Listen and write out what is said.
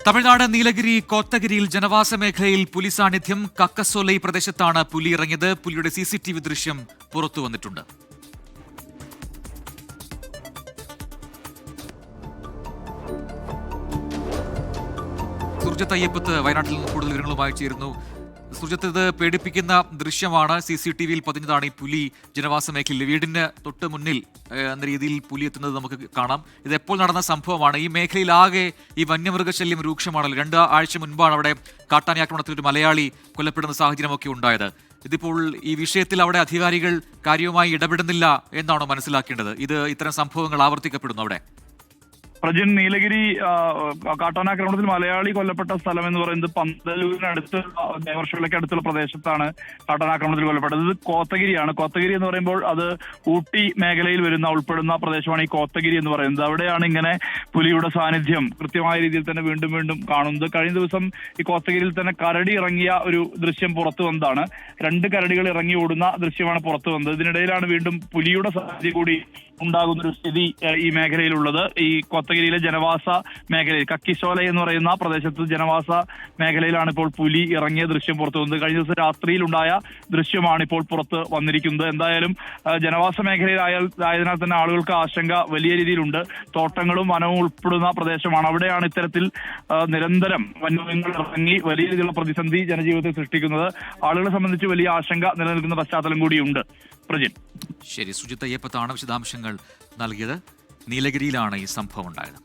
തമിഴ്നാട് നീലഗിരി കോത്തഗിരിയിൽ ജനവാസ മേഖലയിൽ പുലി സാന്നിധ്യം. കക്കസോലൈ പ്രദേശത്താണ് പുലി ഇറങ്ങിയത്. പുലിയുടെ CCTV ദൃശ്യം പുറത്തു വന്നിട്ടുണ്ട്. സുർജിത്ത് അയ്യപ്പത്ത് വയനാട്ടിൽ നിന്ന് കൂടുതൽ വിവരങ്ങളുമായി ചേരുന്നു. സുർജിത്ത്, ഇത് പേടിപ്പിക്കുന്ന ദൃശ്യമാണ്. CCTVയിൽ പതിഞ്ഞതാണ് ഈ പുലി ജനവാസ മേഖലയിൽ. വീടിന് തൊട്ട് മുന്നിൽ എന്ന രീതിയിൽ പുലി എത്തുന്നത് നമുക്ക് കാണാം. ഇത് എപ്പോൾ നടന്ന സംഭവമാണ്? ഈ മേഖലയിൽ ആകെ ഈ വന്യമൃഗശല്യം രൂക്ഷമാണല്ലോ. 2 ആഴ്ച മുൻപാണ് അവിടെ കാട്ടാന ആക്രമണത്തിൽ ഒരു മലയാളി കൊല്ലപ്പെടുന്ന സാഹചര്യമൊക്കെ ഉണ്ടായത്. ഇതിപ്പോൾ ഈ വിഷയത്തിൽ അവിടെ അധികാരികൾ കാര്യവുമായി ഇടപെടുന്നില്ല എന്നാണോ മനസ്സിലാക്കേണ്ടത്? ഇത് ഇത്തരം സംഭവങ്ങൾ ആവർത്തിക്കപ്പെടുന്നു അവിടെ? പ്രജിൻ, നീലഗിരി കാട്ടാനാക്രമണത്തിൽ മലയാളി കൊല്ലപ്പെട്ട സ്ഥലം എന്ന് പറയുന്നത് പന്തലൂരിനടുത്ത് ദേവർഷവിലയ്ക്ക് അടുത്തുള്ള പ്രദേശത്താണ് കാട്ടാനാക്രമണത്തിൽ കൊല്ലപ്പെട്ടത്. ഇത് കോത്തഗിരിയാണ്. കോത്തഗിരി എന്ന് പറയുമ്പോൾ അത് ഊട്ടി മേഖലയിൽ ഉൾപ്പെടുന്ന പ്രദേശമാണ് ഈ കോത്തഗിരി എന്ന് പറയുന്നത്. അവിടെയാണ് ഇങ്ങനെ പുലിയുടെ സാന്നിധ്യം കൃത്യമായ രീതിയിൽ തന്നെ വീണ്ടും വീണ്ടും കാണുന്നത്. കഴിഞ്ഞ ദിവസം ഈ കോത്തഗിരിയിൽ തന്നെ കരടി ഇറങ്ങിയ ഒരു ദൃശ്യം പുറത്തു വന്നതാണ്. 2 കരടികൾ ഇറങ്ങി ഓടുന്ന ദൃശ്യമാണ് പുറത്തു വന്നത്. ഇതിനിടയിലാണ് വീണ്ടും പുലിയുടെ സാന്നിധ്യം കൂടി ഉണ്ടാകുന്ന ഒരു സ്ഥിതി ഈ മേഖലയിലുള്ളത്. ഈ കോത്തഗിരിയിലെ ജനവാസ മേഖലയിൽ കക്കിസോല എന്ന് പറയുന്ന പ്രദേശത്ത് ജനവാസ മേഖലയിലാണ് ഇപ്പോൾ പുലി ഇറങ്ങിയ ദൃശ്യം പുറത്തു വന്നത്. കഴിഞ്ഞ ദിവസം രാത്രിയിലുണ്ടായ ദൃശ്യമാണ് ഇപ്പോൾ പുറത്ത് വന്നിരിക്കുന്നത്. എന്തായാലും ജനവാസ മേഖലയിലായതിനാൽ തന്നെ ആളുകൾക്ക് ആശങ്ക വലിയ രീതിയിലുണ്ട്. തോട്ടങ്ങളും വനവും ഉൾപ്പെടുന്ന പ്രദേശമാണ്. അവിടെയാണ് ഇത്തരത്തിൽ നിരന്തരം വന്യമൃഗങ്ങൾ ഇറങ്ങി വലിയ രീതിയിലുള്ള പ്രതിസന്ധി ജനജീവിതത്തിൽ സൃഷ്ടിക്കുന്നത്. ആളുകളെ സംബന്ധിച്ച് വലിയ ആശങ്ക നിലനിൽക്കുന്ന പശ്ചാത്തലം കൂടിയുണ്ട്. പ്രജിൻ, ശരി. സുജിത്ത് അയ്യപ്പത്താണ് വിശദാംശങ്ങൾ നൽകിയത്. നീലഗിരിയിലാണ് ഈ സംഭവം ഉണ്ടായത്.